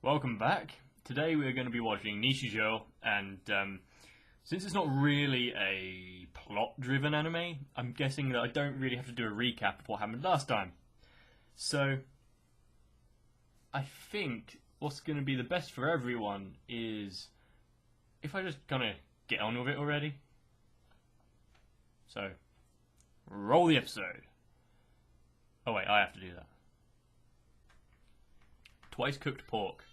Welcome back. Today we're going to be watching Nichijou, and since it's not really a plot-driven anime, I'm guessing that I don't really have to do a recap of what happened last time. So, I think what's going to be the best for everyone is if I just kind of get on with it already. So, roll the episode. Oh wait, I have to do that. Twice cooked pork.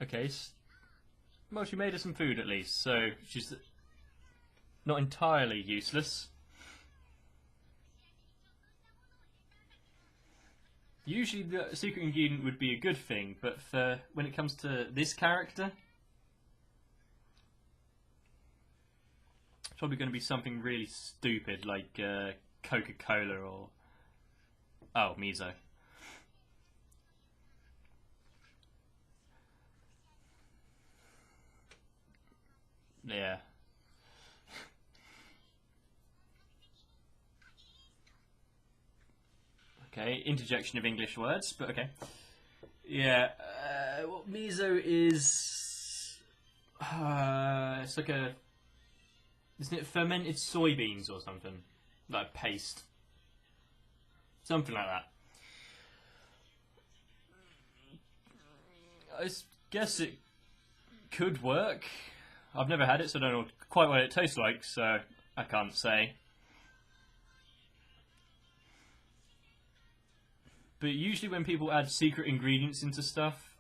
Okay, well, she made us some food at least, so she's not entirely useless. Usually the secret ingredient would be a good thing, but for when it comes to this character, it's probably going to be something really stupid like Coca-Cola or... oh, miso. Yeah. Okay, interjection of English words, but okay. Yeah, what miso is... it's like a... isn't it fermented soybeans or something? Like paste. Something like that. I guess it could work. I've never had it, so I don't know quite what it tastes like, so I can't say. But usually when people add secret ingredients into stuff,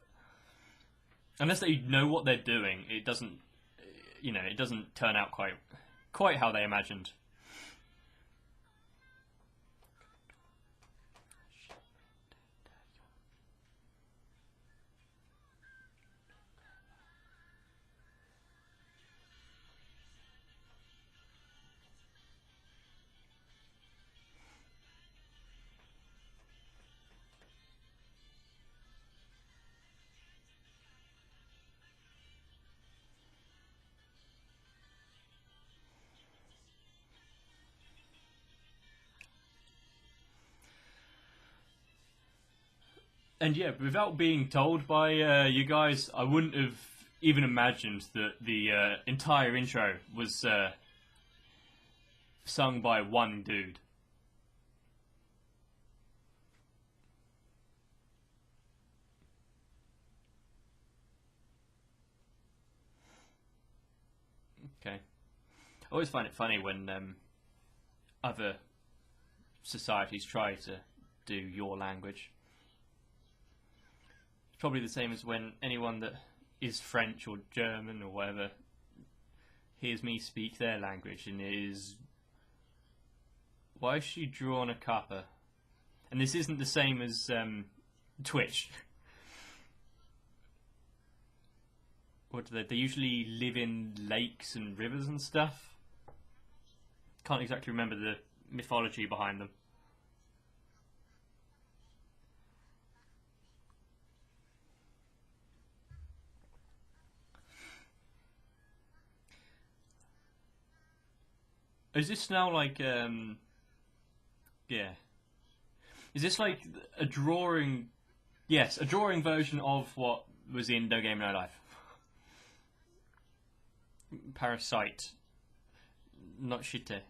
unless they know what they're doing, it doesn't, it doesn't turn out quite how they imagined. And yeah, without being told by you guys, I wouldn't have even imagined that the entire intro was sung by one dude. Okay. I always find it funny when other societies try to do your language. Probably the same as when anyone that is French or German or whatever hears me speak their language and is... why is she drawn a kappa? And this isn't the same as Twitch. What do they usually live in lakes and rivers and stuff? Can't exactly remember the mythology behind them. Is this now like, yeah. Is this like a drawing, yes, a drawing version of what was in No Game No Life? Parasite. Not shite.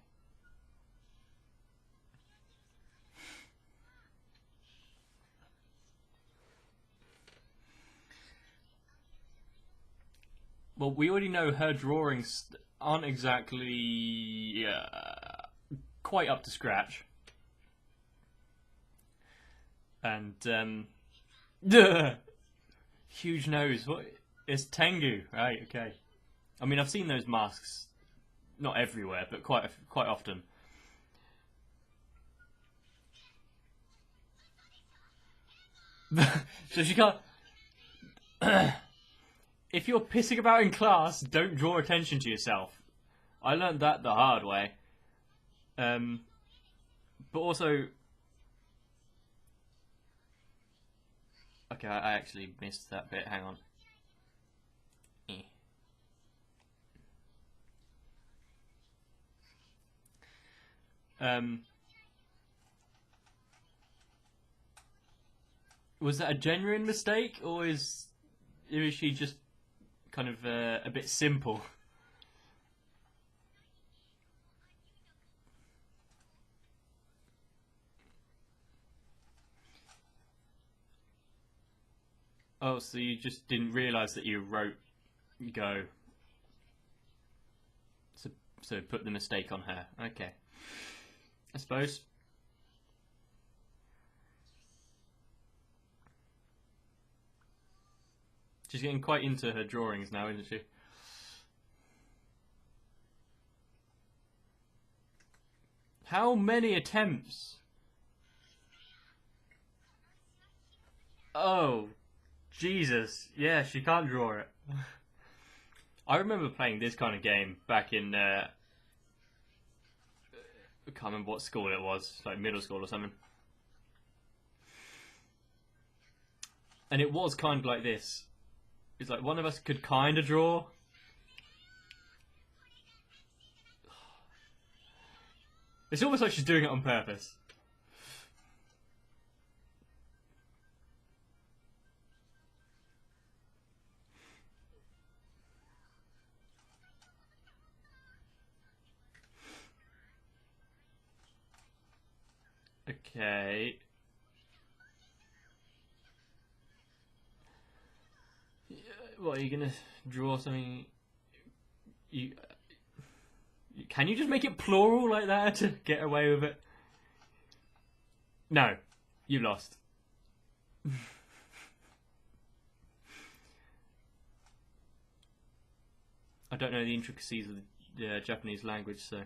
Well, we already know her drawings aren't exactly quite up to scratch. And, huge nose. What? It's Tengu, right? Okay. I mean, I've seen those masks, not everywhere, but quite often. So she can't... if you're pissing about in class, don't draw attention to yourself. I learned that the hard way. But also... okay, I actually missed that bit. Hang on. Was that a genuine mistake, or is she just kind of a bit simple? Oh, so you just didn't realise that you wrote go. So put the mistake on her. Okay. I suppose. She's getting quite into her drawings now, isn't she? How many attempts? Oh, Jesus. Yeah, she can't draw it. I remember playing this kind of game back in, I can't remember what school it was, like middle school or something. And it was kind of like this. It's like one of us could kind of draw. It's almost like she's doing it on purpose. Okay. What, are you gonna draw something? You can you just make it plural like that to get away with it? No, you lost. I don't know the intricacies of the Japanese language, so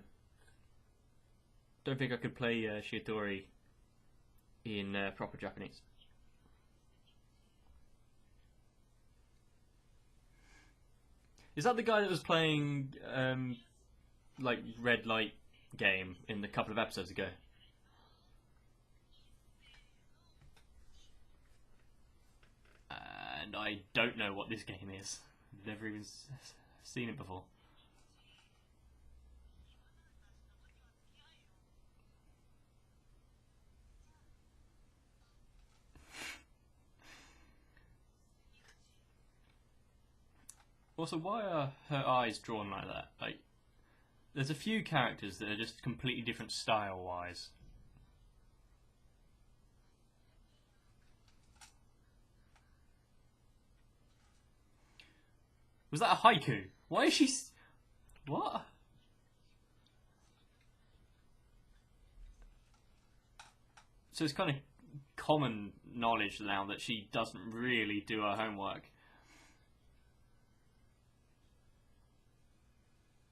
don't think I could play Shitori in proper Japanese. Is that the guy that was playing like red light game in a couple of episodes ago? And I don't know what this game is. Never even seen it before. Also, why are her eyes drawn like that? Like, there's a few characters that are just completely different style-wise. Was that a haiku? Why is she... What? So it's kind of common knowledge now that she doesn't really do her homework.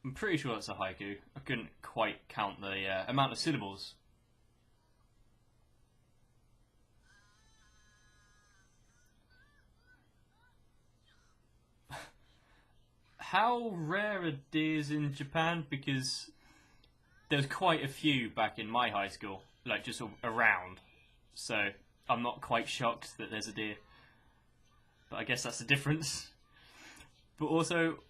I'm pretty sure it's a haiku. I couldn't quite count the amount of syllables. How rare are deers in Japan? Because there's quite a few back in my high school, like just around. So I'm not quite shocked that there's a deer. But I guess that's the difference. But also,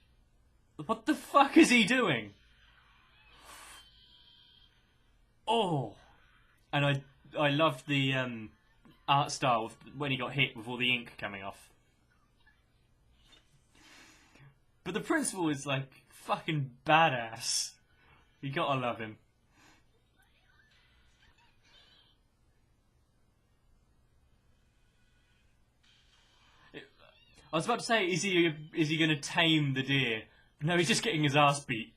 what the fuck is he doing? Oh! And I loved the art style when he got hit with all the ink coming off. But the principal is like fucking badass. You gotta love him. I was about to say, is he gonna tame the deer? No, he's just getting his ass beat.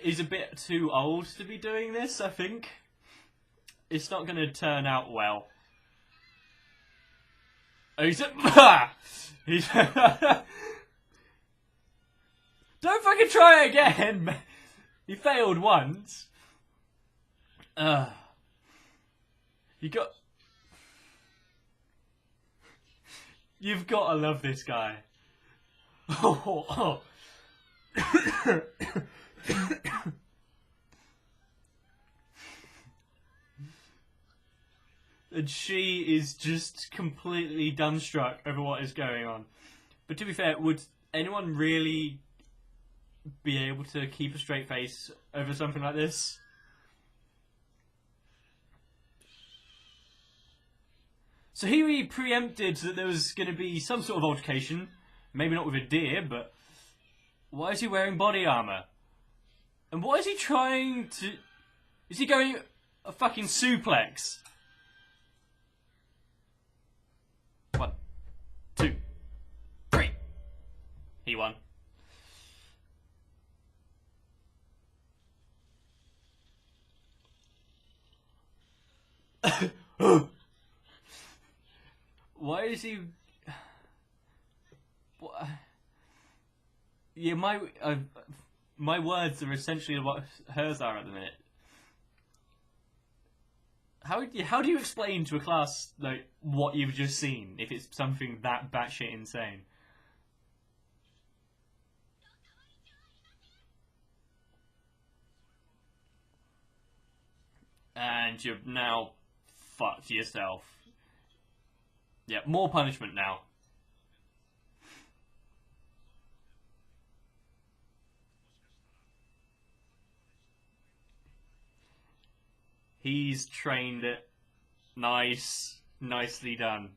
He's a bit too old to be doing this, I think. It's not going to turn out well. Oh, he's he's don't fucking try again! He failed once. You got... You've got to love this guy. Oh. And she is just completely dumbstruck over what is going on. But to be fair, would anyone really be able to keep a straight face over something like this. So he preempted that there was going to be some sort of altercation. Maybe not with a deer, but why is he wearing body armor? And what is he trying to... Is he going a fucking suplex? 1, 2, 3. He won. Why is he... What? Yeah, my words are essentially what hers are at the minute. How do you explain to a class like what you've just seen if it's something that batshit insane? And you've now fucked yourself. Yeah, more punishment now. He's trained it. Nice. Nicely done.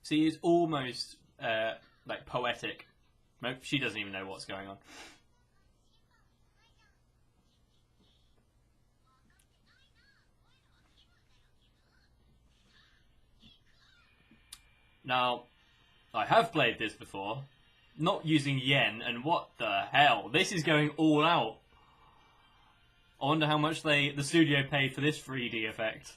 See, it's almost like poetic. She doesn't even know what's going on. Now, I have played this before, not using yen, and what the hell? This is going all out. I wonder how much the studio paid for this 3D effect.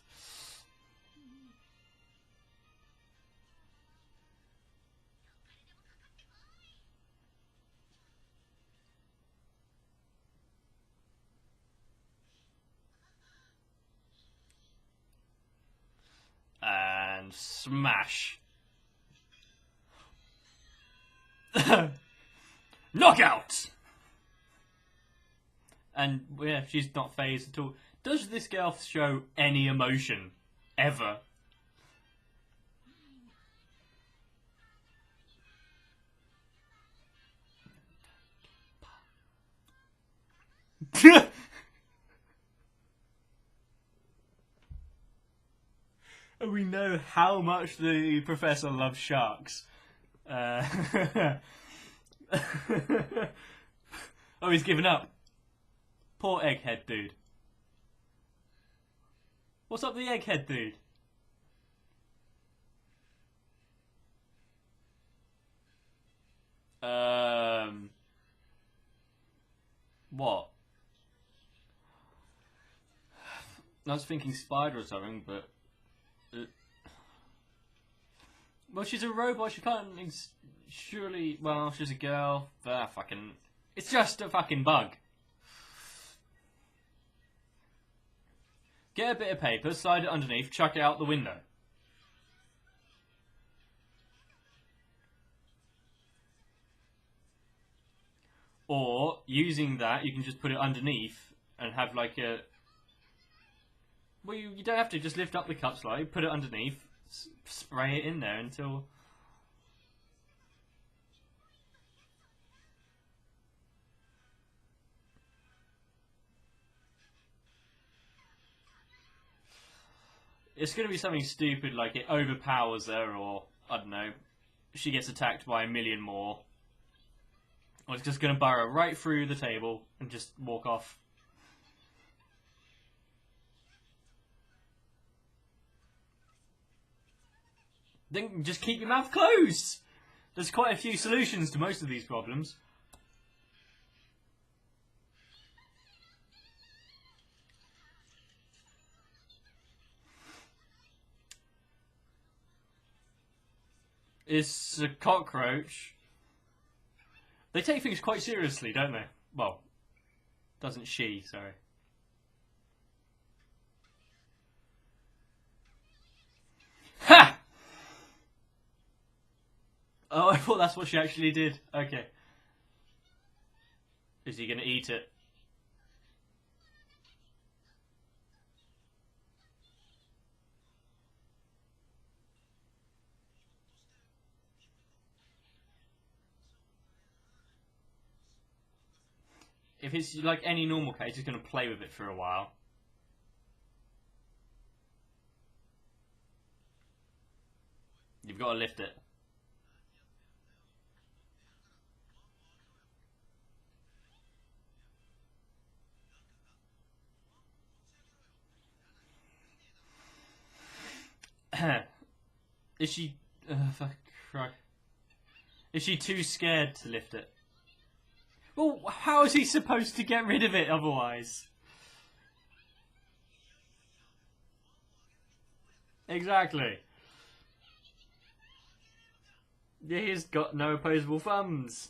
And smash. Knockout! And yeah, she's not phased at all. Does this girl show any emotion? Ever? And we know how much the professor loves sharks. Oh, he's given up. Poor egghead dude. What's up with the egghead dude? What? I was thinking spider or something, but... Well, she's a robot, she can't... Surely... Well, she's a girl. Fucking... It's just a fucking bug. Get a bit of paper, slide it underneath, chuck it out the window. Or, using that, you can just put it underneath and have like a... Well, you don't have to. Just lift up the cup slightly, put it underneath, spray it in there until... It's going to be something stupid like it overpowers her, or, I don't know, she gets attacked by a million more. Or it's just going to burrow right through the table and just walk off. Then just keep your mouth closed! There's quite a few solutions to most of these problems. It's a cockroach. They take things quite seriously, don't they? Well, doesn't she, sorry. Ha! Oh, I thought that's what she actually did. Okay. Is he going to eat it? If it's like any normal case, he's going to play with it for a while. You've got to lift it. Is she... fuck, Christ. Is she too scared to lift it? Well, how is he supposed to get rid of it otherwise? Exactly. Yeah, he's got no opposable thumbs.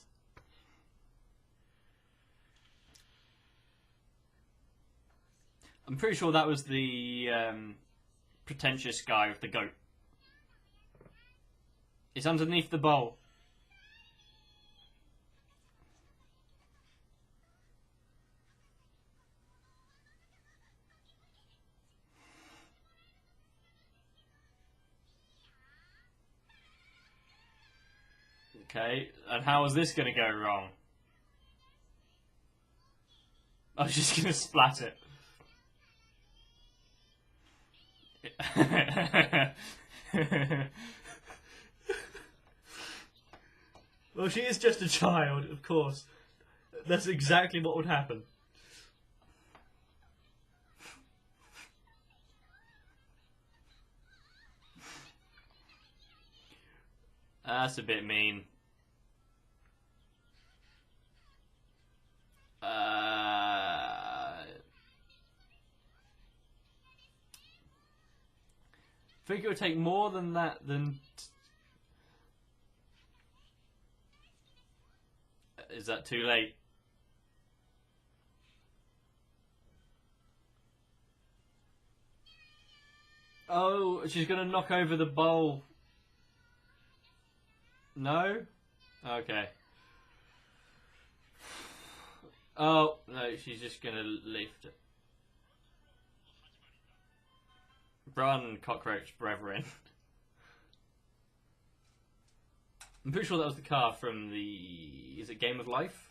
I'm pretty sure that was the pretentious guy with the goat. It's underneath the bowl. Okay, and how is this going to go wrong? I was just going to splat it. Well, she is just a child, of course. That's exactly what would happen. That's a bit mean. I think it would take more than that than... Is that too late? Oh, she's gonna knock over the bowl. No? Okay. Oh, no, she's just gonna lift it. Run, cockroach brethren. I'm pretty sure that was the car from the... Is it Game of Life?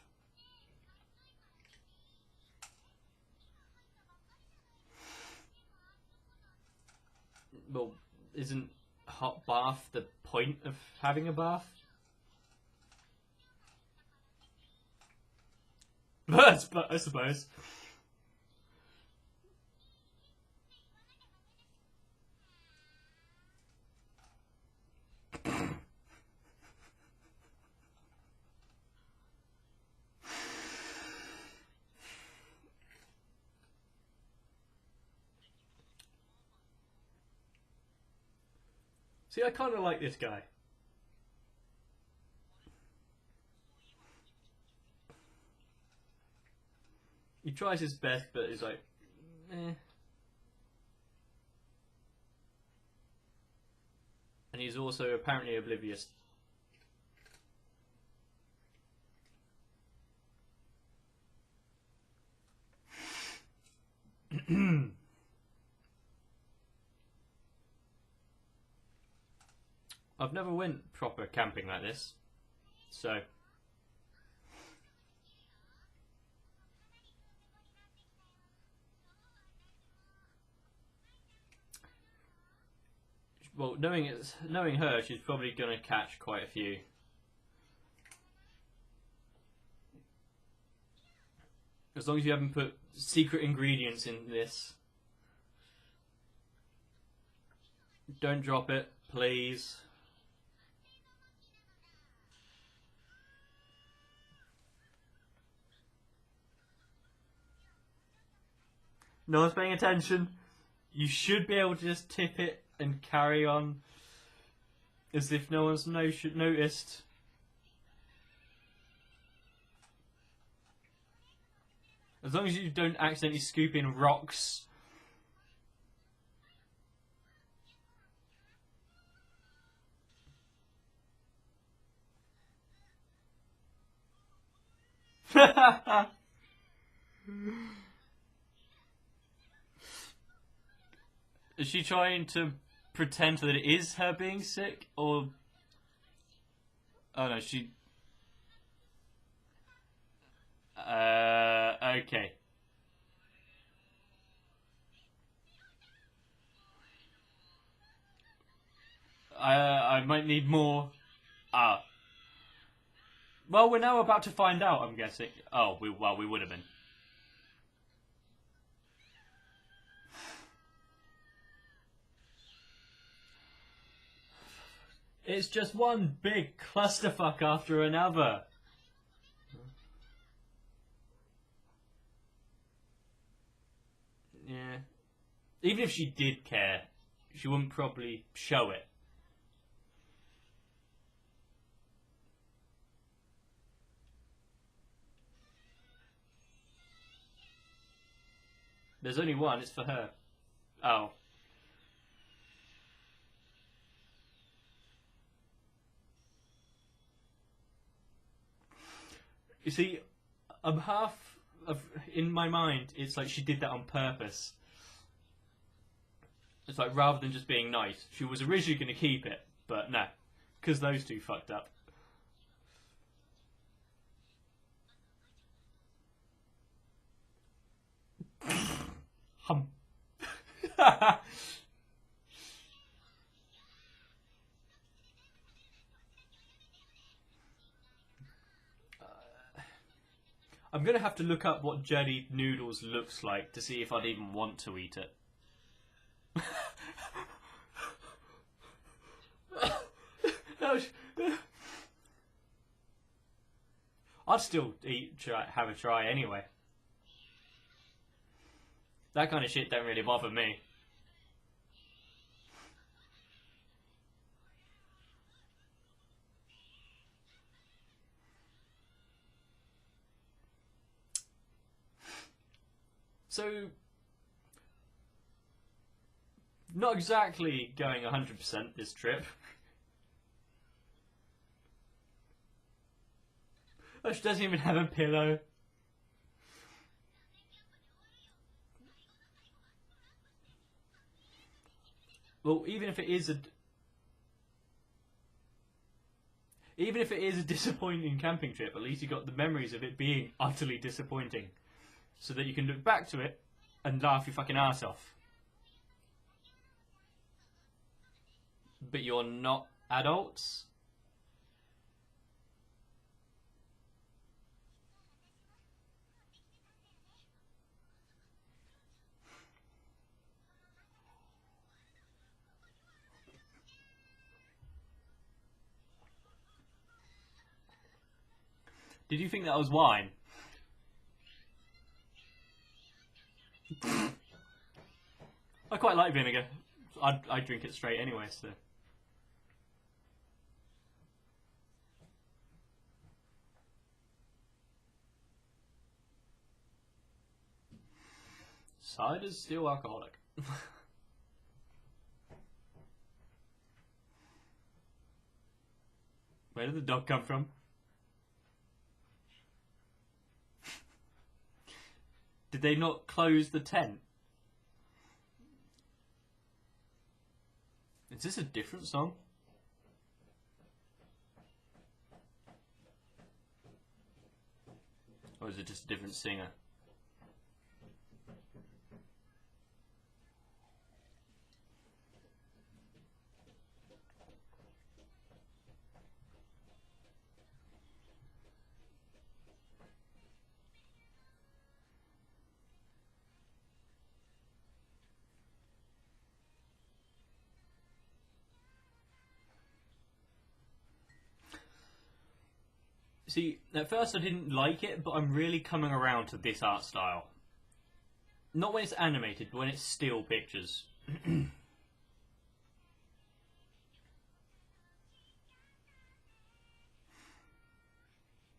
Well, isn't hot bath the point of having a bath? But I suppose. See, I kind of like this guy. He tries his best, but he's like, eh. And he's also apparently oblivious. I've never went proper camping like this, so... Well, knowing her, she's probably going to catch quite a few. As long as you haven't put secret ingredients in this. Don't drop it, please. No one's paying attention. You should be able to just tip it and carry on as if no one's noticed. As long as you don't accidentally scoop in rocks. Is she trying to pretend that it is her being sick, or... Oh no, she... Okay. I might need more... Ah. Well, we're now about to find out, I'm guessing. Oh, we would have been. It's just one big clusterfuck after another. Yeah. Even if she did care, she wouldn't probably show it. There's only one, it's for her. Oh. You see, I'm half of... In my mind, it's like she did that on purpose. It's like, rather than just being nice, she was originally going to keep it, but no. Because those two fucked up. Hum. I'm going to have to look up what jellied noodles looks like to see if I'd even want to eat it. I'd still have a try anyway. That kind of shit don't really bother me. So, not exactly going 100% this trip. Oh, she doesn't even have a pillow. Well, even if it is a disappointing camping trip, at least you got the memories of it being utterly disappointing, so that you can look back to it and laugh your fucking ass off. But you're not adults? Did you think that was wine? I quite like vinegar. I'd drink it straight anyway, so... Cider's still alcoholic. Where did the dog come from? Did they not close the tent? Is this a different song? Or is it just a different singer? See, at first I didn't like it, but I'm really coming around to this art style. Not when it's animated, but when it's still pictures.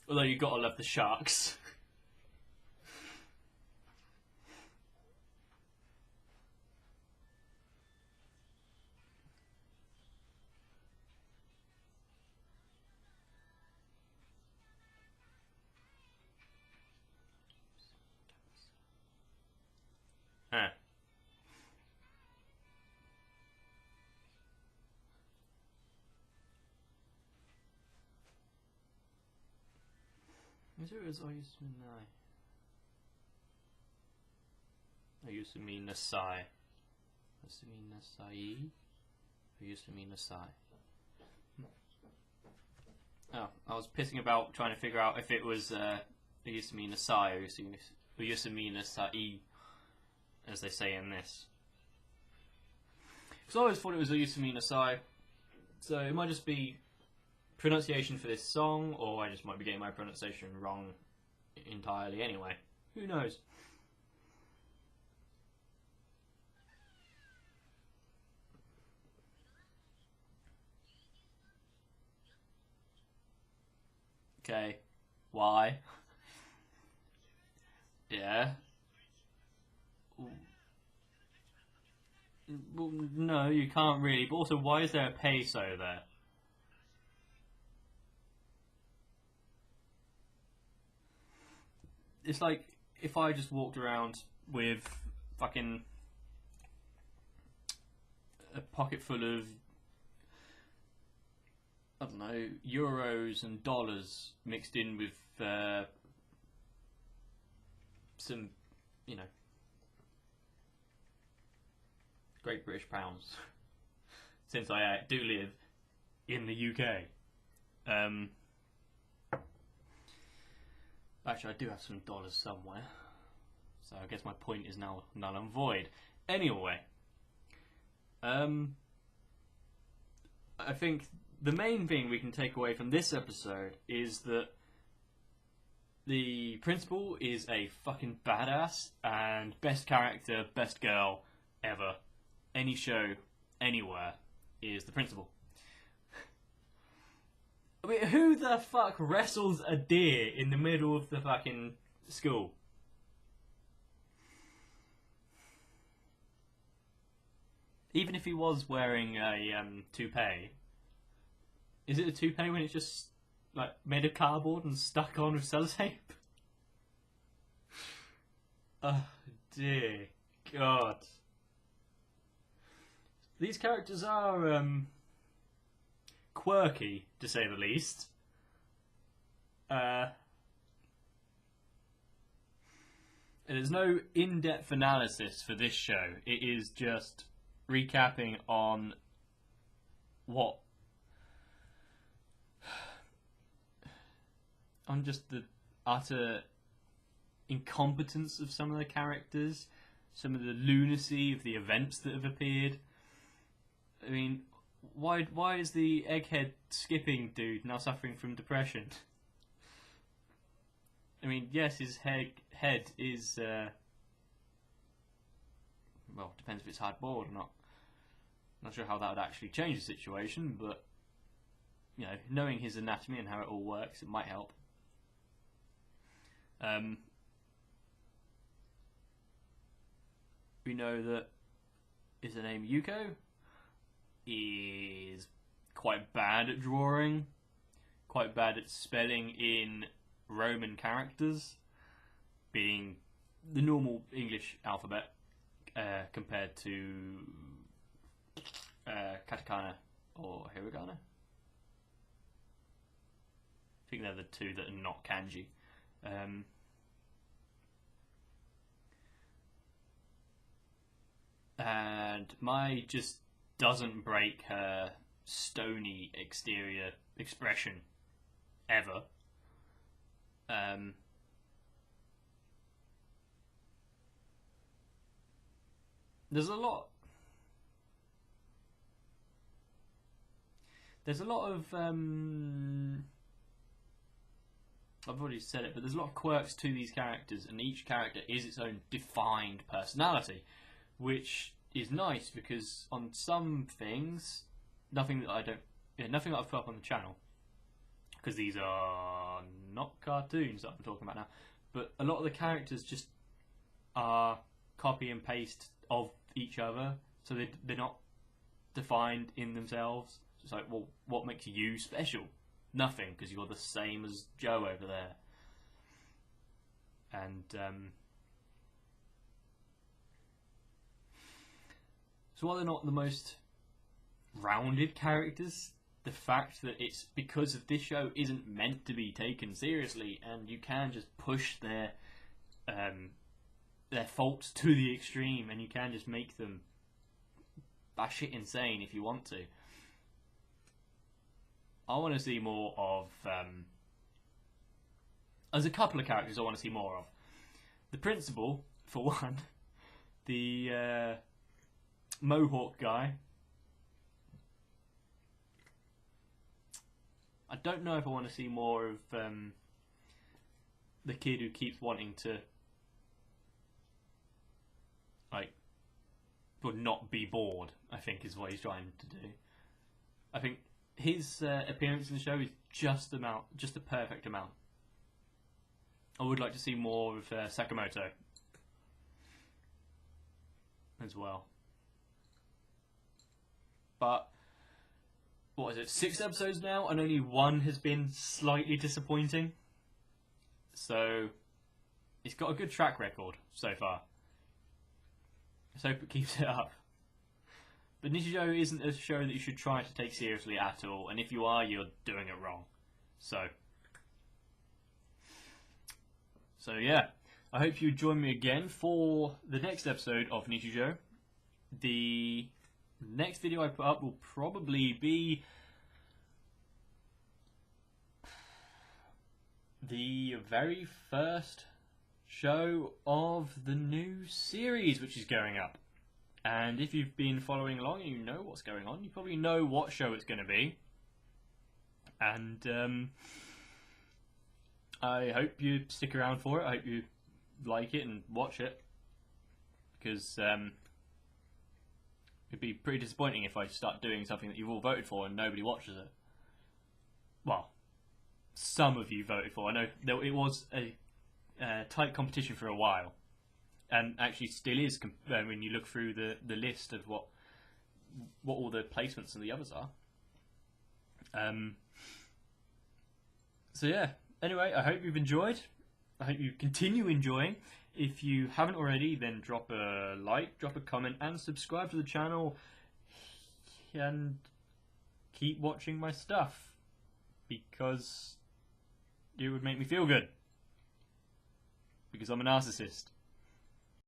Although you gotta love the sharks. Is it as Oyasumi Nasai? Oyasumi Nasai? Oyasumi Nasai? Oh, I was pissing about trying to figure out if it was Oyasumi Nasai or Oyasumi Nasai, as they say in this. Because I always thought it was Oyasumi Nasai, so it might just be pronunciation for this song, or I just might be getting my pronunciation wrong entirely anyway. Who knows? Okay. Why? Yeah. Well, no, you can't really. But also, why is there a peso there? It's like if I just walked around with fucking a pocket full of, I don't know, euros and dollars mixed in with some, you know, Great British pounds. Since I do live in the UK. Actually, I do have some dollars somewhere. So I guess my point is now null and void. Anyway. I think the main thing we can take away from this episode is that the principal is a fucking badass and best character, best girl ever. Any show, anywhere, is the principal. I mean, who the fuck wrestles a deer in the middle of the fucking school? Even if he was wearing a toupee, is it a toupee when it's just like made of cardboard and stuck on with sellotape? Oh dear God. These characters are quirky, to say the least. There's no in-depth analysis for this show. It is just recapping on what... on just the utter incompetence of some of the characters, some of the lunacy of the events that have appeared. I mean, why is the egghead skipping dude now suffering from depression? I mean, yes, his head is, well, depends if it's hard boiled or not. Not sure how that would actually change the situation, but, you know, knowing his anatomy and how it all works, it might help. We know that, is her name Yuko? Is quite bad at drawing, quite bad at spelling in Roman characters, being the normal English alphabet compared to katakana or hiragana. I think they're the two that are not kanji. And Mai just doesn't break her stony exterior expression ever. There's a lot of I've already said it, but there's a lot of quirks to these characters, and each character is its own defined personality, which is nice because on some things, nothing that I've put up on the channel, because these are not cartoons that I'm talking about now, but a lot of the characters just are copy and paste of each other, so they're not defined in themselves. So it's like, well, what makes you special? Nothing, because you're the same as Joe over there. And so while they're not the most rounded characters, the fact that it's because of this show isn't meant to be taken seriously, and you can just push their faults to the extreme, and you can just make them batshit insane if you want to. I want to see more of. There's a couple of characters I want to see more of. The principal, for one, the Mohawk guy. I don't know if I want to see more of the kid who keeps wanting to, like, but not be bored, I think is what he's trying to do. I think his appearance in the show is just the perfect amount. I would like to see more of Sakamoto as well. But what is it? 6 episodes now, and only 1 has been slightly disappointing. So it's got a good track record so far. Let's hope it keeps it up. But Nichijou isn't a show that you should try to take seriously at all, and if you are, you're doing it wrong. So yeah, I hope you join me again for the next episode of Nichijou. The next video I put up will probably be the very first show of the new series which is going up. And if you've been following along and you know what's going on, you probably know what show it's going to be. And I hope you stick around for it. I hope you like it and watch it, because it'd be pretty disappointing if I start doing something that you've all voted for and nobody watches it. Well, some of you voted for. I know it was a tight competition for a while, and actually still is when you look through the list of what all the placements and the others are. So yeah. Anyway, I hope you've enjoyed. I hope you continue enjoying. If you haven't already, then drop a like, drop a comment, and subscribe to the channel. And keep watching my stuff, because it would make me feel good. Because I'm a narcissist.